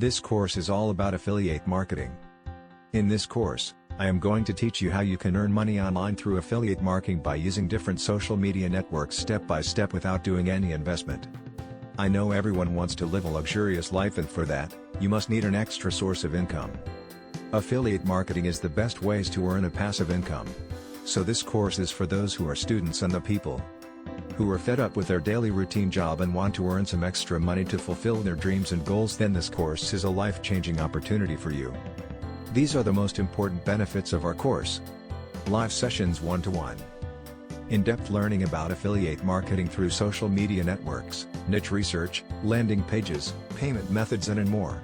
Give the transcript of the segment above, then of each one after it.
This course is all about affiliate marketing. In this course, I am going to teach you how you can earn money online through affiliate marketing by using different social media networks step by step without doing any investment. I know everyone wants to live a luxurious life, and for that, you must need an extra source of income. Affiliate marketing is the best ways to earn a passive income. So this course is for those who are students and the people who are fed up with their daily routine job and want to earn some extra money to fulfill their dreams and goals. Then this course is a life-changing opportunity for you. These are the most important benefits of our course. Live sessions 1-to-1. In-depth learning about affiliate marketing through social media networks, niche research, landing pages, payment methods and more.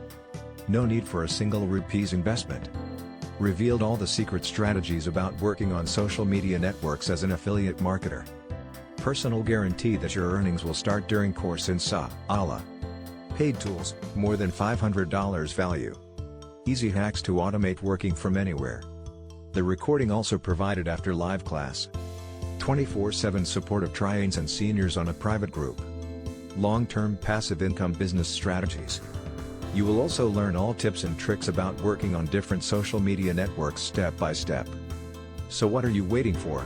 No need for a single rupee's investment. Revealed all the secret strategies about working on social media networks as an affiliate marketer. Personal guarantee that your earnings will start during course inshallah. Paid tools, more than $500 value. Easy hacks to automate working from anywhere. The recording also provided after live class. 24/7 support of triads and seniors on a private group. Long-term passive income business strategies. You will also learn all tips and tricks about working on different social media networks step by step. So what are you waiting for?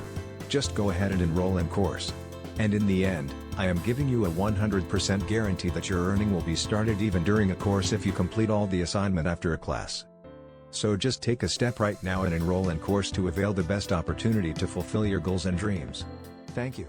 Just go ahead and enroll in course. And in the end, I am giving you a 100% guarantee that your earning will be started even during a course if you complete all the assignment after a class. So just take a step right now and enroll in course to avail the best opportunity to fulfill your goals and dreams. Thank you.